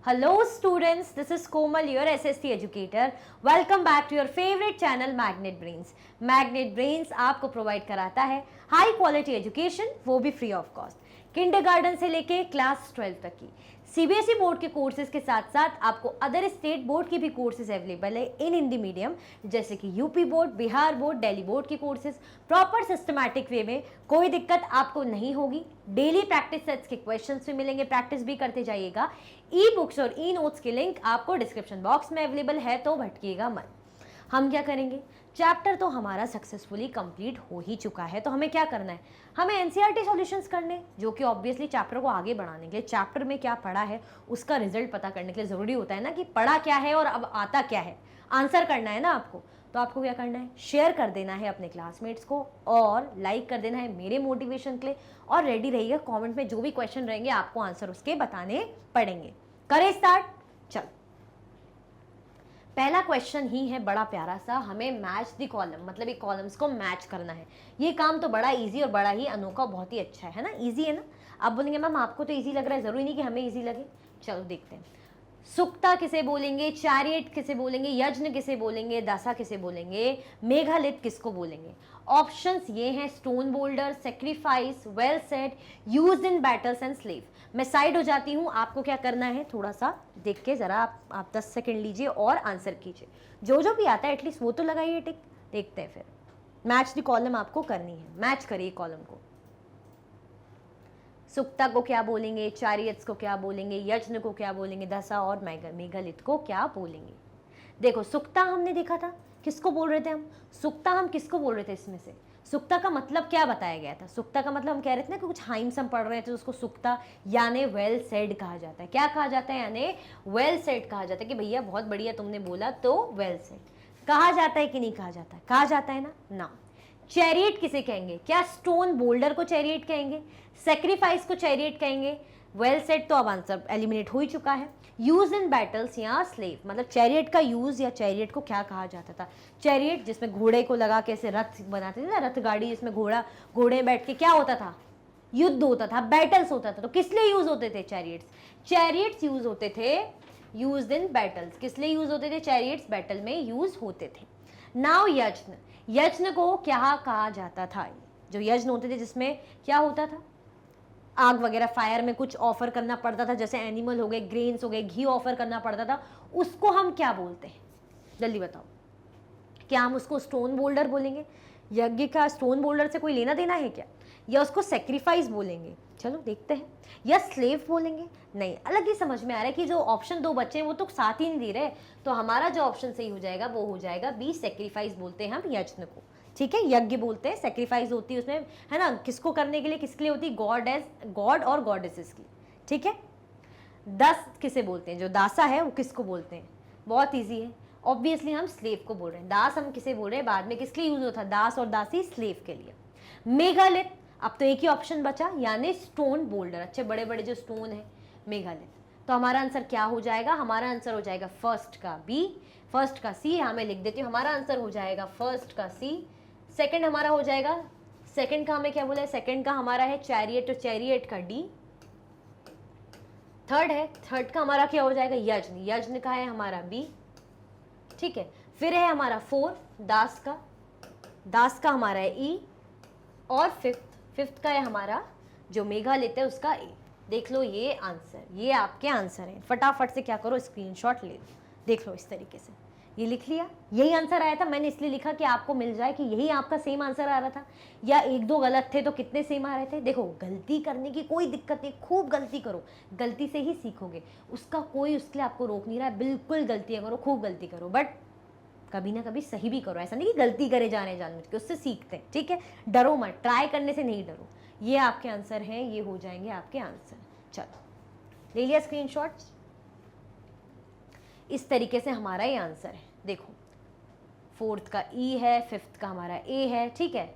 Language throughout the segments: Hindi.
Hello students, this is Komal, your SST educator. Welcome back to your favorite channel Magnet Brains. Magnet Brains आपको प्रोवाइड कराता है हाई क्वालिटी एजुकेशन, वो भी फ्री ऑफ कॉस्ट, किंडरगार्टन से लेके क्लास 12 तक की सीबीएसई बोर्ड के कोर्सेज के साथ साथ आपको अदर स्टेट बोर्ड की भी कोर्सेज अवेलेबल है इन हिंदी मीडियम, जैसे कि UP board, Bihar board, Delhi board की कोर्सेज प्रॉपर सिस्टमैटिक वे में। कोई दिक्कत आपको नहीं होगी। डेली प्रैक्टिस सेट्स के क्वेश्चंस भी मिलेंगे, प्रैक्टिस भी करते जाइएगा। ई बुक्स और ई नोट्स के लिंक आपको डिस्क्रिप्शन बॉक्स में अवेलेबल है, तो भटकिएगा मत। हम क्या करेंगे, चैप्टर तो हमारा सक्सेसफुली कंप्लीट हो ही चुका है, तो हमें क्या करना है, हमें एनसीईआरटी सॉल्यूशंस करने, जो कि ऑब्वियसली चैप्टर को आगे बढ़ाने के लिए चैप्टर में क्या पढ़ा है उसका रिजल्ट पता करने के लिए ज़रूरी होता है ना, कि पढ़ा क्या है और अब आता क्या है, आंसर करना है ना आपको। तो आपको क्या करना है, शेयर कर देना है अपने क्लासमेट्स को और लाइक कर देना है मेरे मोटिवेशन के लिए, और रेडी रहिएगा, कमेंट में जो भी क्वेश्चन रहेंगे आपको आंसर उसके बताने पड़ेंगे। करें स्टार्ट, चल। पहला क्वेश्चन ही है बड़ा प्यारा सा, हमें मैच द कॉलम, मतलब ये कॉलम्स को मैच करना है। ये काम तो बड़ा इजी और बड़ा ही अनोखा, बहुत ही अच्छा है ना, इजी है ना। अब बोलेंगे मैम आपको तो इजी लग रहा है, जरूरी नहीं कि हमें इजी लगे। चलो देखते हैं। सुक्ता किसे बोलेंगे, चैरियट किसे बोलेंगे, यज्ञ किसे बोलेंगे, दशा किसे बोलेंगे, मेघालित किसको बोलेंगे। ऑप्शंस ये हैं, stone boulder, sacrifice, well set, used in battles and slave. मैं साइड हो जाती हूँ, आपको क्या करना है, थोड़ा सा देख के जरा आप 10 सेकंड लीजिए और आंसर कीजिए। जो भी आता है एटलीस्ट वो तो लगाइए टिक। देखते हैं फिर। मैच द कॉलम आपको करनी है, मैच करिए कॉलम को। सुक्ता को क्या बोलेंगे, चैरियट्स को क्या बोलेंगे, यज्ञ को क्या बोलेंगे, दशा और मेघालित को क्या बोलेंगे। देखो सुक्ता हमने देखा था, किसको बोल रहे थे हम, सुक्ता हम किसको बोल रहे थे इसमें से, सुक्ता का मतलब क्या बताया गया था। सुक्ता का मतलब हम कह रहे थे ना कि कुछ हाइम्स हम पढ़ रहे थे, उसको सुक्ता यानी वेल सेड कहा जाता है। क्या कहा जाता है, यानी वेल सेड कहा जाता है, कि भैया बहुत बढ़िया तुमने बोला, तो वेल सेड कहा जाता है कि नहीं कहा जाता है, कहा जाता है ना। चैरियट किसे कहेंगे, क्या स्टोन बोल्डर को चैरियट कहेंगे, सेक्रीफाइस को चैरियट कहेंगे, वेल सेट तो अब आंसर एलिमिनेट हो ही चुका है। यूज इन बैटल्स या स्लेव, मतलब चैरियट का यूज या चैरियट को क्या कहा जाता था। चैरियट जिसमें घोड़े को लगा के ऐसे रथ बनाते थे ना, रथ गाड़ी जिसमें घोड़े बैठ के क्या होता था, युद्ध होता था, बैटल्स होता था। तो किस लिए यूज होते थे चैरियट्स, चैरियट्स यूज होते थे यूज इन बैटल्स। किस लिए यूज होते थे, चैरियट्स बैटल में यूज होते थे। नाउ यज्ञ, यज्ञ को क्या कहा जाता था, जो यज्ञ होते थे जिसमें क्या होता था, आग वगैरह फायर में कुछ ऑफर करना पड़ता था, जैसे एनिमल हो गए, ग्रेन्स हो गए, घी ऑफर करना पड़ता था, उसको हम क्या बोलते हैं, जल्दी बताओ। क्या हम उसको स्टोन बोल्डर बोलेंगे, यज्ञ का स्टोन बोल्डर से कोई लेना देना है क्या, या उसको सेक्रीफाइस बोलेंगे, चलो देखते हैं, या स्लेव बोलेंगे। नहीं, अलग ही समझ में आ रहा है कि जो ऑप्शन दो बच्चे हैं वो तो साथ ही नहीं दे रहे, तो हमारा जो ऑप्शन सही हो जाएगा वो हो जाएगा बी, सेक्रीफाइस बोलते हैं हम यज्ञ को। ठीक है, यज्ञ बोलते हैं, सेक्रीफाइस होती है उसमें, है ना, किसको करने के लिए, किसके लिए होती है, गॉड और गॉडेसेस की। ठीक है, दस किसे बोलते हैं, जो दासा है वो किसको बोलते हैं, बहुत ईजी है, ऑब्वियसली हम स्लेव को बोल रहे हैं। दास हम किसे बोल रहे हैं, बाद में किसके लिए यूज होता है, दास और दासी स्लेव के लिए। मेघालित, अब तो एक ही ऑप्शन बचा, यानी स्टोन बोल्डर, अच्छे बड़े बड़े जो स्टोन है, मेघालित। तो हमारा आंसर क्या हो जाएगा, हमारा आंसर हो जाएगा फर्स्ट का बी, फर्स्ट का सी, यहाँ मैं लिख देती हूँ, हमारा आंसर हो जाएगा फर्स्ट का सी। सेकंड हमारा हो जाएगा, सेकंड का हमें क्या बोला है, सेकंड का हमारा है चैरियट, तो चैरियट का डी। थर्ड है, थर्ड का हमारा क्या हो जाएगा, यज्ञ, यज्ञ का है हमारा बी। ठीक है, फिर है हमारा फोर, दास का, दास का हमारा है ई, और फिफ्थ का है हमारा जो मेघालित है उसका ए। देख लो ये आंसर, ये आपके आंसर है। फटाफट से क्या करो, स्क्रीनशॉट ले लो, देख लो इस तरीके से, ये लिख लिया, यही आंसर आया था। मैंने इसलिए लिखा कि आपको मिल जाए कि यही आपका सेम आंसर आ रहा था, या एक दो गलत थे तो कितने सेम आ रहे थे। देखो गलती करने की कोई दिक्कत नहीं, खूब गलती करो, गलती से ही सीखोगे, उसका कोई उसके लिए आपको रोक नहीं रहा है, बिल्कुल गलतियां करो, खूब गलती करो, बट कभी ना कभी सही भी करो। ऐसा नहीं कि गलती करे जाने जानबूझ के, उससे सीखते हैं। ठीक है, डरो मत, ट्राई करने से नहीं डरो। ये आपके आंसर हैं, ये हो जाएंगे आपके आंसर। चलो ले लिया स्क्रीनशॉट्स, इस तरीके से हमारा ये आंसर है। देखो फोर्थ का ई है, फिफ्थ का हमारा ए है। ठीक है,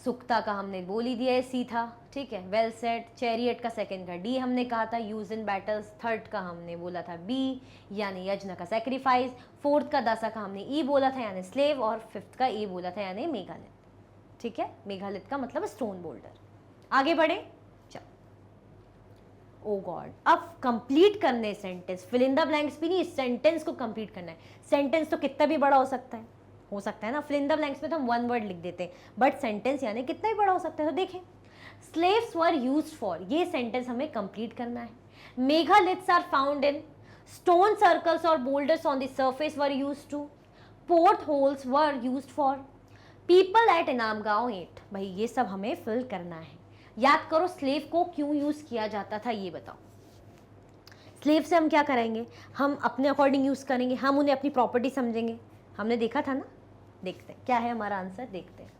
सुक्ता का हमने बोल ही दिया है, सी था। ठीक है, वेल सेट, चैरियट का सेकंड का डी हमने कहा था, यूज इन बैटल्स। थर्ड का हमने बोला था बी, यानी यज्ञ का सेक्रीफाइस। फोर्थ का दशा का हमने ई बोला था, यानी स्लेव। और फिफ्थ का ए बोला था, यानी मेघालित। ठीक है, मेघालित का मतलब स्टोन बोल्डर। आगे बढ़े, चलो ओ गॉड, अब कंप्लीट करने sentence, fill in the blanks भी नहीं, इस सेंटेंस को कंप्लीट करना है। सेंटेंस तो कितना भी बड़ा हो सकता है ना। फिल इन द ब्लैंक्स में तो हम वन वर्ड लिख देते हैं, बट सेंटेंस यानी कितना भी बड़ा हो सकता है। तो देखें, स्लेव्स वर यूज्ड फॉर, ये सेंटेंस हमें कंप्लीट करना है। Megaliths are found in, stone circles और boulders on the surface were used to, port holes were used for, people ate Inamgaon eight. भाई ये सब हमें फिल करना है। याद करो स्लेव को क्यों यूज किया जाता था, ये बताओ। स्लेव से हम क्या करेंगे, हम अपने अकॉर्डिंग यूज करेंगे, हम उन्हें अपनी प्रॉपर्टी समझेंगे। हमने देखा था ना, देखते हैं क्या है हमारा आंसर, देखते हैं।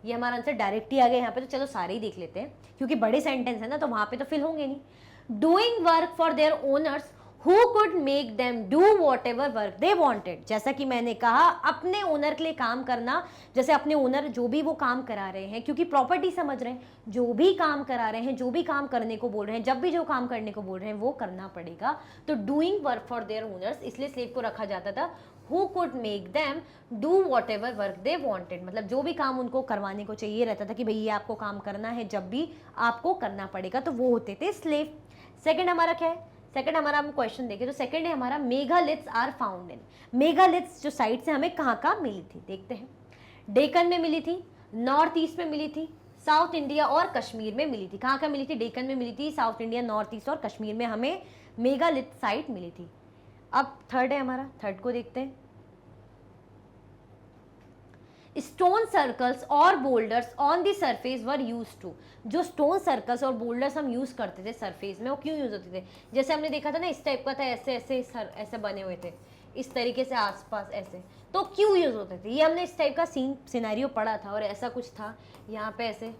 ये हमारा आंसर डायरेक्ट ही आ गया यहाँ पे, तो चलो सारे ही देख लेते हैं, क्योंकि बड़े सेंटेंस है ना, तो वहां पे तो फिल होंगे नहीं। Doing work for their owners Who could make them do whatever work they wanted। जैसा कि मैंने कहा, अपने ओनर के लिए काम करना, जैसे अपने ओनर जो भी वो काम करा रहे हैं, क्योंकि प्रॉपर्टी समझ रहे हैं, जो भी काम करा रहे हैं, जो भी काम करने को बोल रहे हैं, जब भी जो काम करने को बोल रहे हैं वो करना पड़ेगा। तो doing work for their owners, इसलिए स्लेव को रखा जाता था। Who could make them do whatever work they wanted, मतलब जो भी काम उनको करवाने को चाहिए रहता था कि भाई ये आपको काम करना है, जब भी आपको करना पड़ेगा, तो वो होते थे स्लेव। सेकंड हमारा क्या है, सेकंड हमारा हम क्वेश्चन देखें तो सेकंड है हमारा megaliths are found in. Megaliths जो साइट से हमें कहाँ कहाँ मिली थी, देखते हैं। डेक्कन में मिली थी, नॉर्थ ईस्ट में मिली थी, साउथ इंडिया और कश्मीर में मिली थी। कहाँ कहाँ मिली थी, डेक्कन में मिली थी, साउथ इंडिया, नॉर्थ ईस्ट और कश्मीर में हमें मेगालिथ साइट मिली थी। अब थर्ड है हमारा, थर्ड को देखते हैं। स्टोन सर्कल्स और boulders on the surface were use to. जो स्टोन सर्कल्स और बोल्डर्स हम यूज करते थे सरफेस में, वो क्यों यूज होते थे, जैसे हमने देखा था ना, इस टाइप का था, ऐसे ऐसे ऐसे बने हुए थे, इस तरीके से आसपास ऐसे, तो क्यों यूज होते थे, ये हमने इस टाइप का सिनेरियो पढ़ा था, और ऐसा कुछ था यहाँ पे ऐसे,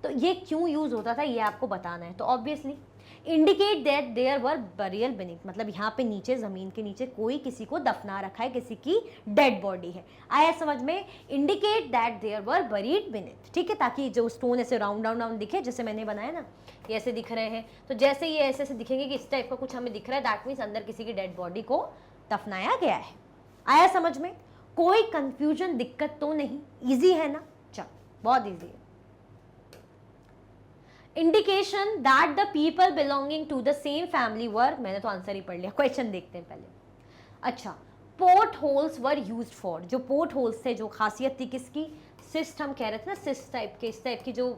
तो ये क्यों यूज होता था ये आपको बताना है। तो obviously indicate that there were burial beneath, मतलब यहाँ पे नीचे जमीन के नीचे कोई किसी को दफना रखा है, किसी की डेड बॉडी है। आया समझ में, indicate that there were buried beneath, ठीक है, ताकि जो स्टोन ऐसे राउंड राउंड राउंड दिखे, जैसे मैंने बनाया ना, ये ऐसे दिख रहे हैं, तो जैसे ये ऐसे ऐसे दिखेंगे कि इस टाइप का कुछ हमें दिख रहा है, दैट मीन्स अंदर किसी की डेड बॉडी को दफनाया गया है। आया समझ में, कोई कंफ्यूजन, दिक्कत तो नहीं, ईजी है ना, चल बहुत ईजी है। Indication that the people belonging to the same family were, मैंने तो आंसर ही पढ़ लिया, क्वेश्चन देखते हैं पहले। अच्छा, port holes were used for, जो पोर्ट होल्स थे, जो खासियत थी किसकी, सिस्ट हम कह रहे थे ना, सिस्ट टाइप के, इस टाइप की जो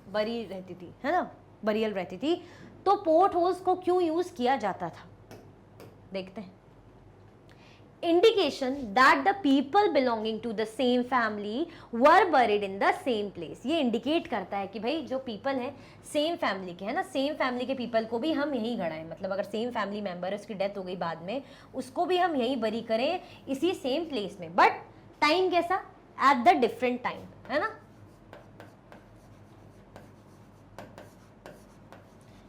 बरी रहती थी, है ना, बरियल रहती थी, तो पोर्ट होल्स को क्यों यूज किया जाता था, देखते हैं। Indication that the people belonging to the same family were buried in the same place, ये इंडिकेट करता है कि भाई जो पीपल है सेम फैमिली के, है ना, सेम फैमिली के पीपल को भी हम यहीं गड़ाएं, मतलब अगर सेम फैमिली मेंबर है, उसकी डेथ हो गई बाद में, उसको भी हम यहीं बरी करें, इसी सेम प्लेस में, बट टाइम कैसा, एट द डिफरेंट टाइम, है ना,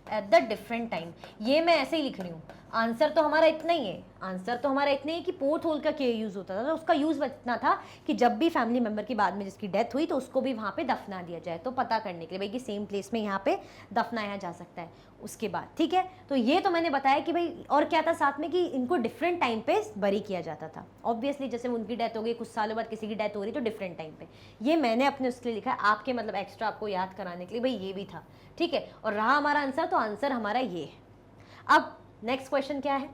एट द डिफरेंट टाइम। ये मैं ऐसे ही लिख रही हूँ, आंसर तो हमारा इतना ही है, आंसर तो हमारा इतना ही कि पोर्ट होल का क्या यूज होता था, तो उसका यूज इतना था कि जब भी फैमिली मेंबर की बाद में जिसकी डेथ हुई, तो उसको भी वहाँ पे दफना दिया जाए, तो पता करने के लिए भाई कि सेम प्लेस में यहाँ पे दफनाया जा सकता है उसके बाद, ठीक है। तो ये तो मैंने बताया कि भाई, और क्या था साथ में कि इनको डिफरेंट टाइम पे बरी किया जाता था। ऑब्वियसली जैसे उनकी डेथ हो गई, कुछ सालों बाद किसी की डेथ हो रही, तो डिफरेंट टाइम पे, ये मैंने अपने उसके लिए लिखा है, आपके मतलब एक्स्ट्रा आपको याद कराने के लिए, भाई ये भी था, ठीक है। और रहा हमारा आंसर, तो आंसर हमारा ये है। अब नेक्स्ट क्वेश्चन क्या है,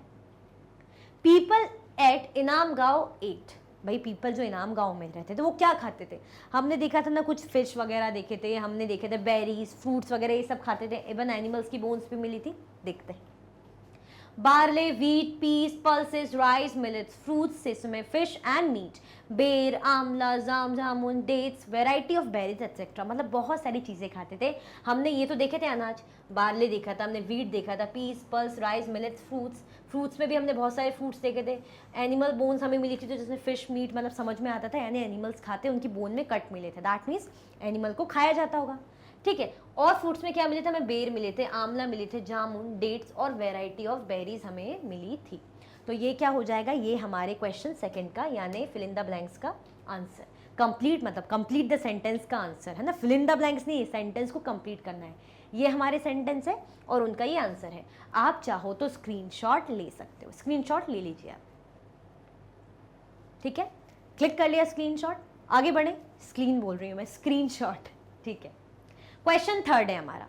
people ate Inamgaon eight, भाई पीपल जो इनाम गांव में रहते थे वो क्या खाते थे, हमने देखा था ना, कुछ फिश वगैरह देखे थे, हमने देखे थे बेरीज, फ्रूट्स वगैरह, ये सब खाते थे, इवन एनिमल्स की बोन्स भी मिली थी, देखते हैं। barley, wheat, peas, pulses, rice, millets, fruits, sesame, fish and meat, बेर, आंवला, जाम, जामुन, dates, variety of berries etcetera, मतलब बहुत सारी चीज़ें खाते थे। हमने ये तो देखे थे अनाज, बार्ले देखा था हमने, वीट देखा था, peas, pulses, rice, millets, fruits में भी हमने बहुत सारे फ्रूट्स देखे थे। एनिमल बोन्स हमें मिली थी, तो जैसे फिश, मीट, मतलब समझ में आता था यानी एनिमल्स खाते, उनकी बोन में कट मिले थे, दैट मीन्स एनिमल को खाया जाता होगा, ठीक है। और फ्रूट्स में क्या मिले थे हमें, बेर मिले थे, आंवला मिले थे, जामुन, डेट्स और वेराइटी ऑफ बेरीज हमें मिली थी। तो ये क्या हो जाएगा, ये हमारे क्वेश्चन सेकंड का यानी फिल इन द ब्लैंक्स का आंसर। कंप्लीट मतलब कंप्लीट द सेंटेंस का आंसर है ना, फिल इन द ब्लैंक्स नहीं, सेंटेंस को कंप्लीट करना है। ये हमारे सेंटेंस है और उनका ये आंसर है। आप चाहो तो स्क्रीनशॉट ले सकते हो, स्क्रीनशॉट ले लीजिए आप, ठीक है। क्लिक कर लिया स्क्रीनशॉट, आगे बढ़े, स्क्रीन बोल रही हूँ मैं, स्क्रीनशॉट, ठीक है। क्वेश्चन थर्ड है हमारा,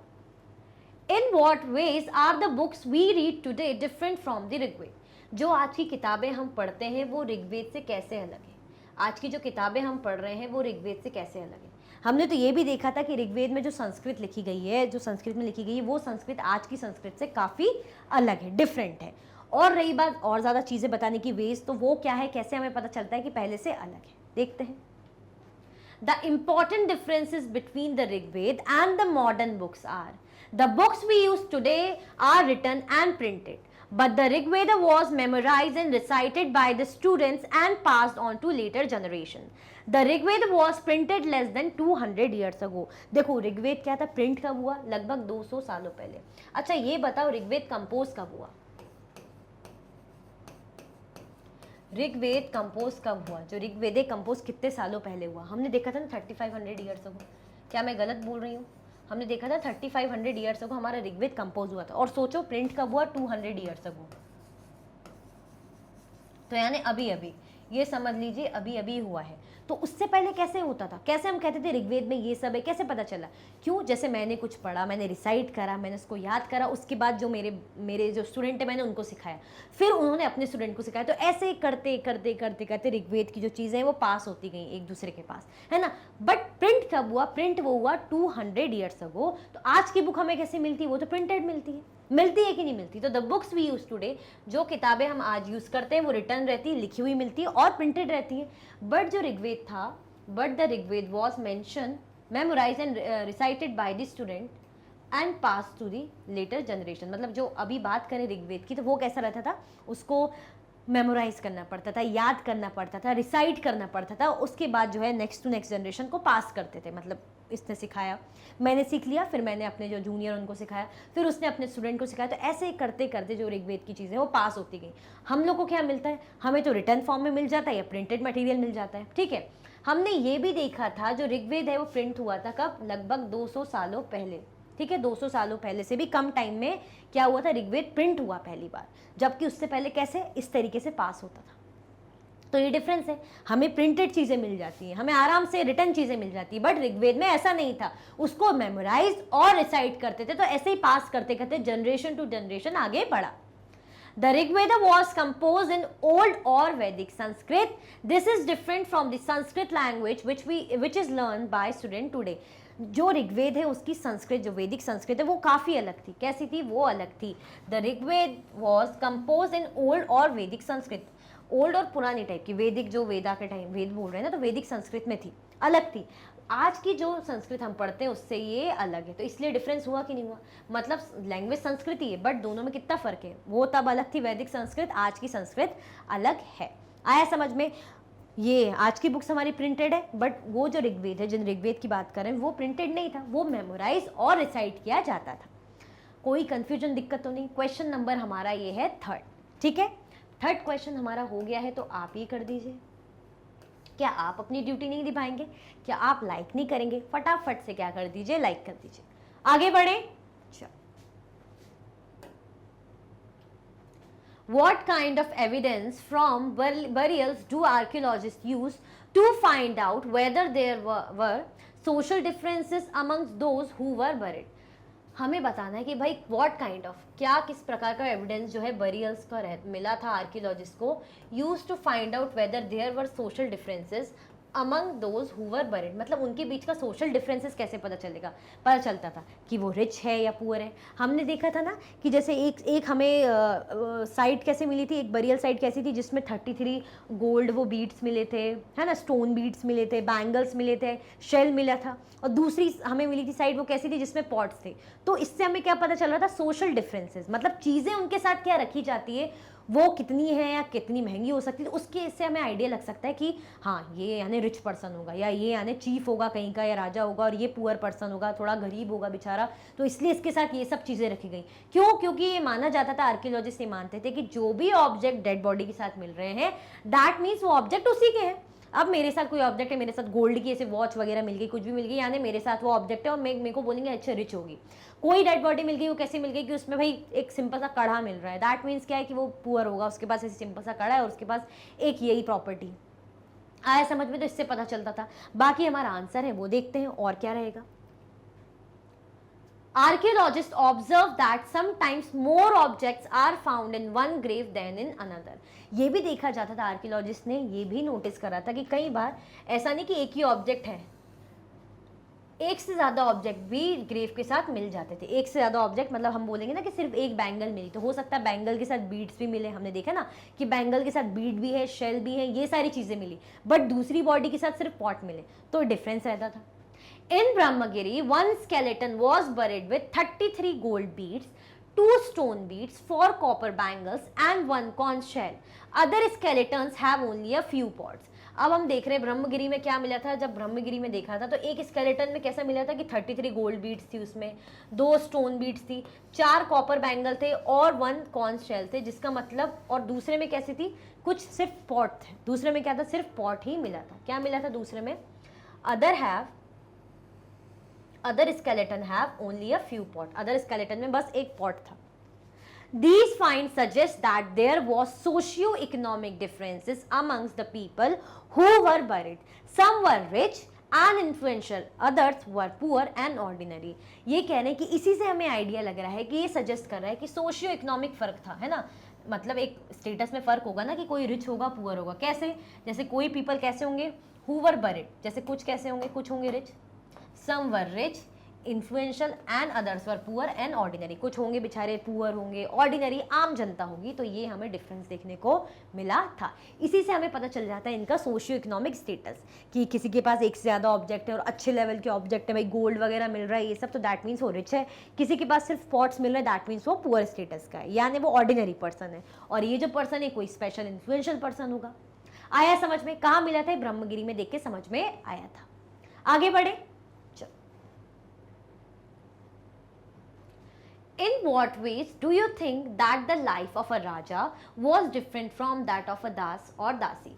in what ways are the books we read today different from the Rigveda? जो आज की किताबें हम पढ़ते हैं वो ऋग्वेद से कैसे अलग है? आज की जो किताबें हम पढ़ रहे हैं वो ऋग्वेद से कैसे अलग है? हमने तो ये भी देखा था कि ऋग्वेद में जो संस्कृत लिखी गई है, जो संस्कृत में लिखी गई है, वो संस्कृत आज की संस्कृत से काफ़ी अलग है, डिफरेंट है। और रही बात और ज़्यादा चीज़ें बताने की वेज, तो वो क्या है, कैसे हमें पता चलता है कि पहले से अलग है, देखते हैं। The important differences between the Rigved and the modern books are: the books we use today are written and printed, but the Rigveda was memorized and recited by the students and passed on to later generation. The Rigveda was printed less than 200 years ago. देखो ऋग्वेद क्या था, प्रिंट कब हुआ? लगभग 200 सालों पहले। अच्छा ये बताओ ऋग्वेद कंपोज कब हुआ? ऋग्वेद कंपोज कब हुआ? जो ऋग्वेद कंपोज कितने सालों पहले हुआ? हमने देखा था ना 3500 ईयर्स अगो। क्या मैं गलत बोल रही हूँ? हमने देखा था 3500 ईयर्स अगो हमारा ऋग्वेद कंपोज हुआ था। और सोचो प्रिंट कब हुआ? 200 ईयर्स अगो। तो यानी अभी अभी, ये समझ लीजिए अभी अभी हुआ है। तो उससे पहले कैसे होता था? कैसे हम कहते थे ऋग्वेद में ये सब है? कैसे पता चला? क्यों? जैसे मैंने कुछ पढ़ा, मैंने रिसाइट करा, मैंने उसको याद करा, उसके बाद जो मेरे जो स्टूडेंट है मैंने उनको सिखाया, फिर उन्होंने अपने स्टूडेंट को सिखाया। तो ऐसे करते करते करते करते ऋग्वेद की जो चीज़ें हैं वो पास होती गई एक दूसरे के पास, है ना। बट प्रिंट कब हुआ? प्रिंट वो हुआ 200 ईयर्स अगो। तो आज की बुक हमें कैसे मिलती है? वो तो प्रिंटेड मिलती है। मिलती है कि नहीं मिलती? तो the books we use today, जो किताबें हम आज यूज करते हैं वो रिटर्न रहती है, लिखी हुई मिलती है और प्रिंटेड रहती है। बट जो ऋग्वेद था, but the Rigveda was mention, memorise and recited by the student and pass to the later generation. मतलब जो अभी बात करें ऋग्वेद की, तो वो कैसा रहता था? उसको मेमोराइज करना पड़ता था, याद करना पड़ता था, रिसाइट करना पड़ता था, उसके बाद जो है नेक्स्ट टू नेक्स्ट जनरेशन को पास करते थे। मतलब इसने सिखाया, मैंने सीख लिया, फिर मैंने अपने जो जूनियर उनको सिखाया, फिर उसने अपने स्टूडेंट को सिखाया। तो ऐसे करते करते जो ऋग्वेद की चीज़ें वो पास होती गई। हम लोग को क्या मिलता है? हमें तो रिटर्न फॉर्म में मिल जाता है या प्रिंटेड मटेरियल मिल जाता है, ठीक है। हमने ये भी देखा था जो ऋग्वेद है वो प्रिंट हुआ था कब? लगभग 200 सालों पहले, ठीक है। 200 सालों पहले से भी कम टाइम में क्या हुआ था? ऋग्वेद प्रिंट हुआ पहली बार। जबकि उससे पहले कैसे? इस तरीके से पास होता था। तो ये डिफरेंस है। हमें प्रिंटेड चीज़ें मिल जाती हैं, हमें आराम से रिटर्न चीज़ें मिल जाती है। बट ऋग्वेद में ऐसा नहीं था, उसको मेमोराइज और रिसाइट करते थे। तो ऐसे ही पास करते करते जनरेशन टू जनरेशन आगे बढ़ा। The Rigveda was composed in Old or Vedic Sanskrit. This is different from the Sanskrit language which is learned by student today. जो ऋग्वेद है उसकी संस्कृत, जो वैदिक संस्कृत है वो काफ़ी अलग थी। कैसी थी? वो अलग थी। The Rigveda was compose in old or Vedic Sanskrit. Old और पुरानी टाइप की, वैदिक जो वेदा के टाइम वेद बोल रहे हैं ना, तो वैदिक संस्कृत में थी, अलग थी। आज की जो संस्कृत हम पढ़ते हैं उससे ये अलग है। तो इसलिए डिफरेंस हुआ कि नहीं हुआ? मतलब लैंग्वेज संस्कृति है, बट दोनों में कितना फ़र्क है? वो तब अलग थी वैदिक संस्कृत, आज की संस्कृत अलग है। आया समझ में? ये आज की बुक्स हमारी प्रिंटेड है, बट वो जो ऋग्वेद है, जिन ऋग्वेद की बात करें, वो प्रिंटेड नहीं था, वो मेमोराइज और रिसाइट किया जाता था। कोई कंफ्यूजन, दिक्कत तो नहीं? क्वेश्चन नंबर हमारा ये है 3rd, ठीक है। 3rd क्वेश्चन हमारा हो गया है, तो आप ये कर दीजिए। क्या आप अपनी ड्यूटी नहीं निभाएंगे? क्या आप लाइक नहीं करेंगे? फटाफट से क्या कर दीजिए, लाइक कर दीजिए। आगे बढ़े। What kind of evidence from burials do archaeologists use to find out whether there were social differences amongst those who were buried? हमें बताना है कि भाई व्हाट काइंड ऑफ, क्या किस प्रकार का एविडेंस जो है बरियल्स का मिला था आर्कियोलॉजिस्ट को, use to find out whether there were social differences among those who were buried. मतलब उनके बीच का सोशल डिफरेंसेस कैसे पता चलेगा? पता चलता था कि वो रिच है या पुअर है। हमने देखा था ना कि जैसे एक हमें साइट कैसे मिली थी, एक बरियल साइट कैसी थी जिसमें 33 गोल्ड वो बीड्स मिले थे, है ना, स्टोन बीड्स मिले थे, बैंगल्स मिले थे, शेल मिला था। और दूसरी हमें मिली थी साइट, वो कैसी थी? जिसमें पॉट्स थे। तो इससे हमें क्या पता चल रहा था? सोशल डिफरेंसेस, मतलब चीज़ें उनके साथ क्या रखी जाती है, वो कितनी है या कितनी महंगी हो सकती है। तो उसके इससे हमें आइडिया लग सकता है कि हाँ ये यानी रिच पर्सन होगा, या ये यानी चीफ होगा कहीं का, या राजा होगा, और ये पुअर पर्सन होगा, थोड़ा गरीब होगा बेचारा। तो इसलिए इसके साथ ये सब चीज़ें रखी गई। क्यों? क्योंकि ये माना जाता था, आर्कियोलॉजिस्ट ये मानते थे कि जो भी ऑब्जेक्ट डेड बॉडी के साथ मिल रहे हैं, दैट मीन्स वो ऑब्जेक्ट उसी के हैं। अब मेरे साथ कोई ऑब्जेक्ट है, मेरे साथ गोल्ड की ऐसे वॉच वगैरह मिल गई, कुछ भी मिल गई, यानी मेरे साथ वो ऑब्जेक्ट है, और मेरे को बोलेंगे अच्छा रिच होगी। कोई डेड बॉडी मिल गई, वो कैसे मिल गई? कि उसमें भाई एक सिंपल सा कड़ा मिल रहा है, दैट मीन्स क्या है कि वो पुअर होगा, उसके पास ऐसे सिंपल सा कड़ा है और उसके पास एक यही प्रॉपर्टी। आया समझ में? तो इससे पता चलता था। बाकी हमारा आंसर है वो देखते हैं, और क्या रहेगा। Archaeologists observe that sometimes more objects are found in one grave than in another. ये भी देखा जाता था, आर्कियोलॉजिस्ट ने ये भी नोटिस करा था कि कई बार ऐसा नहीं कि एक ही ऑब्जेक्ट है, एक से ज़्यादा ऑब्जेक्ट भी ग्रेव के साथ मिल जाते थे। एक से ज़्यादा ऑब्जेक्ट मतलब हम बोलेंगे ना कि सिर्फ एक बैंगल मिली, तो हो सकता है बैंगल के साथ बीड्स भी मिले। हमने देखा ना कि बैंगल के साथ बीड भी है, शेल भी है, ये सारी चीज़ें मिली, बट दूसरी बॉडी के साथ सिर्फ पॉट मिले, तो डिफरेंस रहता था। In Brahmagiri, one skeleton was buried with 33 gold beads, 2 stone beads, 4 copper bangles and 1 conch shell. Other skeletons have only a few pots. अब हम देख रहे हैं ब्रह्मगिरी में क्या मिला था। जब ब्रह्मगिरी में देखा था तो एक स्केलेटन में कैसा मिला था कि 33 गोल्ड बीड्स थी, उसमें 2 स्टोन बीड्स थी, 4 कॉपर बैंगल थे और 1 कॉन्च शेल थे, जिसका मतलब, और दूसरे में कैसी थी, कुछ सिर्फ पॉट थे। दूसरे में क्या था, सिर्फ पॉट ही मिला था। क्या मिला था दूसरे में, other skeleton have only a few pot, other skeleton में बस एक पॉट था। These finds suggest that there was socio-economic differences amongst the people who were buried. Some were rich and influential, others were poor and ordinary. ये कह रहे हैं कि इसी से हमें आइडिया लग रहा है कि ये सजेस्ट कर रहा है कि सोशियो इकोनॉमिक फर्क था, है ना। मतलब एक स्टेटस में फर्क होगा ना कि कोई रिच होगा, पुअर होगा। कैसे, जैसे कोई पीपल कैसे होंगे, who were buried, जैसे कुछ कैसे होंगे, कुछ होंगे rich, some were rich, influential and others were poor and ordinary, कुछ होंगे बेचारे पुअर होंगे, ऑर्डिनरी आम जनता होगी। तो ये हमें डिफरेंस देखने को मिला था। इसी से हमें पता चल जाता है इनका सोशियो इकोनॉमिक स्टेटस, कि किसी के पास एक से ज़्यादा ऑब्जेक्ट है और अच्छे लेवल के ऑब्जेक्ट है, भाई गोल्ड वगैरह मिल रहा है ये सब, तो दैट मीन्स वो रिच है। किसी के पास सिर्फ पॉट्स मिल रहे हैं, दैट मीन्स वो पुअर स्टेटस का है, यानी वो ऑर्डिनरी पर्सन है। और ये जो पर्सन है कोई स्पेशल इन्फ्लुएंशियल पर्सन होगा। आया समझ में, कहाँ मिला था, ब्रह्मगिरी में देख के समझ में आया था। आगे बढ़े, In what ways do you think that the life of a Raja was different from that of a Das or Dasi?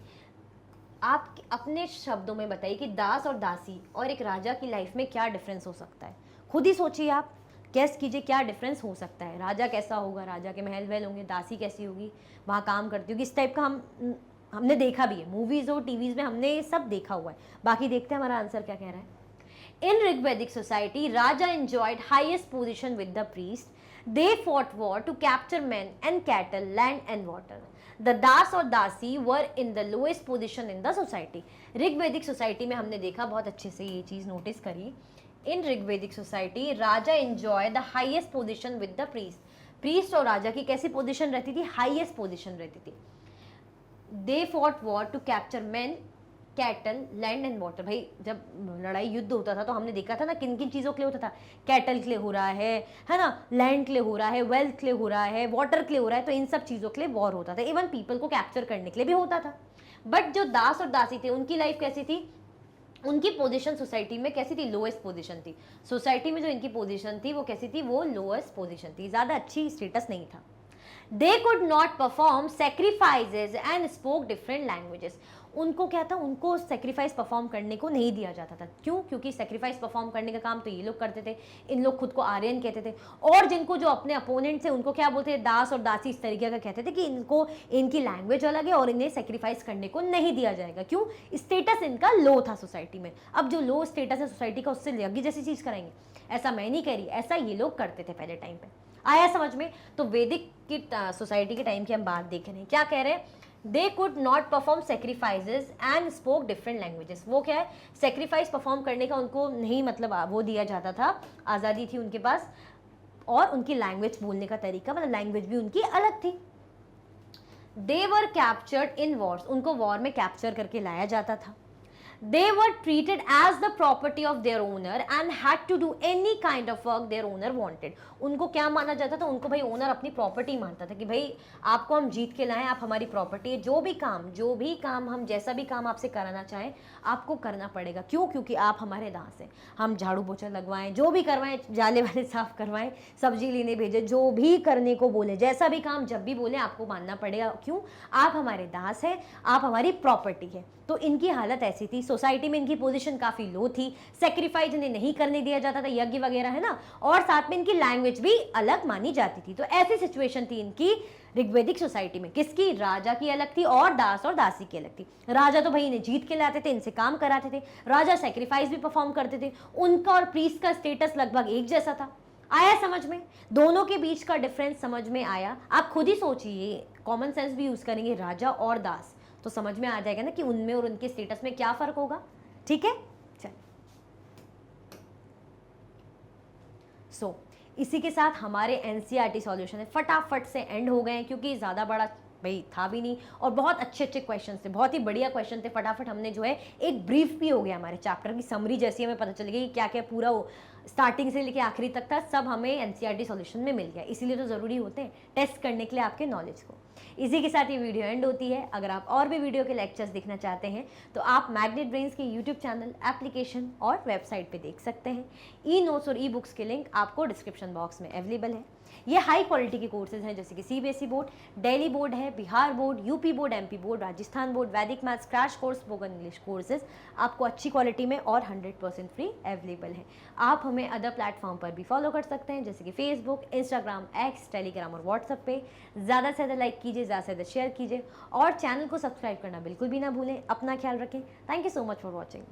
आप अपने शब्दों में बताइए कि दास और दासी और एक राजा की लाइफ में क्या डिफरेंस हो सकता है। खुद ही सोचिए, आप गेस कीजिए क्या डिफरेंस हो सकता है। राजा कैसा होगा, राजा के महल वहल होंगे, दासी कैसी होगी, वहाँ काम करती होगी, इस टाइप का हमने देखा भी है मूवीज़ और टीवीज़ में, हमने ये सब देखा हुआ है। बाकी देखते हैं हमारा आंसर क्या कह रहा है। In Rigvedic society, Raja enjoyed highest position with the priest. They fought war to capture men and cattle, land and water. The Das और दासी were in the lowest position in the society. Rigvedic society में हमने देखा, बहुत अच्छे से ये चीज़ नोटिस करी। In Rigvedic society, Raja enjoy the highest position with the priest. Priest और राजा की कैसी पोजीशन रहती थी, हाईएस्ट पोजीशन रहती थी। They fought war to capture men, cattle, land and water. भाई जब लड़ाई युद्ध होता था तो हमने देखा था ना किन किन चीज़ों के लिए होता था, कैटल के लिए हो रहा है ना, लैंड के लिए हो रहा है, वेल्थ के लिए हो रहा है, वाटर के लिए हो रहा है, तो इन सब चीज़ों के लिए वॉर होता था। इवन पीपल को कैप्चर करने के लिए भी होता था। बट जो दास और दासी थे उनकी लाइफ कैसी थी, उनकी पोजीशन सोसाइटी में कैसी थी, लोएस्ट पोजीशन थी। सोसाइटी में जो इनकी पोजीशन थी वो कैसी थी, वो लोएस्ट पोजीशन थी, ज़्यादा अच्छी स्टेटस नहीं था। They could not perform sacrifices and spoke different languages. उनको क्या था, उनको सेक्रीफाइस परफॉर्म करने को नहीं दिया जाता था। क्यों, क्योंकि सेक्रीफाइस परफॉर्म करने का काम तो ये लोग करते थे। इन लोग खुद को आर्यन कहते थे, और जिनको जो अपने अपोनेंट थे उनको क्या बोलते थे, दास और दासी, इस तरीके का कहते थे कि इनको, इनकी लैंग्वेज अलग है और इन्हें सेक्रीफाइस करने को नहीं दिया जाएगा। क्यों, स्टेटस इनका लो था सोसाइटी में। अब जो लो स्टेटस है सोसाइटी का, उससे यज्ञ जैसी चीज़ कराएंगे, ऐसा मैं नहीं कह रही, ऐसा ये लोग करते थे पहले टाइम पे। आया समझ में। तो वैदिक की सोसाइटी के टाइम की हम बात देख रहे हैं, क्या कह रहे हैं, they could not perform sacrifices and spoke different languages. वो क्या है, सेक्रीफाइस परफॉर्म करने का उनको नहीं, मतलब वो दिया जाता था, आज़ादी थी उनके पास, और उनकी लैंग्वेज बोलने का तरीका, मतलब लैंग्वेज भी उनकी अलग थी। दे वर कैप्चर्ड इन वॉर्स, उनको वॉर में कैप्चर करके लाया जाता था। They were treated as the property of their owner and had to do any kind of work their owner wanted. उनको क्या माना जाता था, उनको भाई ओनर अपनी प्रॉपर्टी मानता था कि भाई आपको हम जीत के लाएं, आप हमारी प्रॉपर्टी है, जो भी काम हम जैसा भी काम आपसे कराना चाहें आपको करना पड़ेगा। क्यों, क्योंकि आप हमारे दास हैं। हम झाड़ू पोछा लगवाएं, जो भी करवाएं, जाले वाले साफ करवाएं, सब्जी लेने भेजे, जो भी करने को बोले, जैसा भी काम जब भी बोले आपको मानना पड़ेगा। क्यों, आप हमारे दास हैं, आप हमारी प्रॉपर्टी है। तो इनकी हालत ऐसी थी, सोसाइटी में इनकी पोजीशन काफ़ी लो थी, सेक्रीफाइस इन्हें नहीं करने दिया जाता था, यज्ञ वगैरह, है ना, और साथ में इनकी लैंग्वेज भी अलग मानी जाती थी। तो ऐसी सिचुएशन थी इनकी ऋग्वेदिक सोसाइटी में। किसकी, राजा की अलग थी और दास और दासी की अलग थी। राजा तो भाई इन्हें जीत के लाते थे, इनसे काम कराते थे, राजा सेक्रीफाइस भी परफॉर्म करते थे, उनका और प्रीस्ट का स्टेटस लगभग एक जैसा था। आया समझ में? दोनों के बीच का डिफरेंस समझ में आया? आप खुद ही सोचिए, कॉमन सेंस भी यूज करेंगे, राजा और दास, तो समझ में आ जाएगा ना कि उनमें और उनके स्टेटस में क्या फर्क होगा। ठीक है, चल सो इसी के साथ हमारे एनसीईआरटी सॉल्यूशन है फटाफट से एंड हो गए हैं, क्योंकि ज़्यादा बड़ा भाई था भी नहीं और बहुत अच्छे अच्छे क्वेश्चन थे, बहुत ही बढ़िया क्वेश्चन थे। फटाफट हमने जो है एक ब्रीफ भी हो गया, हमारे चैप्टर की समरी जैसी हमें पता चल गई कि क्या क्या पूरा स्टार्टिंग से लेके आखिरी तक था, सब हमें एनसीईआरटी सॉल्यूशन में मिल गया। इसीलिए तो ज़रूरी होते हैं टेस्ट करने के लिए आपके नॉलेज को। इसी के साथ ये वीडियो एंड होती है। अगर आप और भी वीडियो के लेक्चर्स देखना चाहते हैं तो आप मैग्नेट ब्रेन्स के यूट्यूब चैनल, एप्लीकेशन और वेबसाइट पे देख सकते हैं। ई नोट्स और ई बुक्स के लिंक आपको डिस्क्रिप्शन बॉक्स में अवेलेबल है। ये हाई क्वालिटी के कोर्सेज हैं, जैसे कि सीबीएसई बोर्ड, दिल्ली बोर्ड है, Bihar board, UP board, MP board, Rajasthan board, वैदिक maths, crash course, spoken English courses आपको अच्छी क्वालिटी में और 100% फ्री अवेलेबल है। आप हमें अदर प्लेटफॉर्म पर भी फॉलो कर सकते हैं, जैसे कि फेसबुक, इंस्टाग्राम, एक्स, टेलीग्राम और व्हाट्सएप पे। ज़्यादा से ज़्यादा लाइक कीजिए, ज़्यादा से ज़्यादा शेयर कीजिए और चैनल को सब्सक्राइब करना बिल्कुल भी ना भूलें। अपना ख्याल रखें। Thank you so much for watching.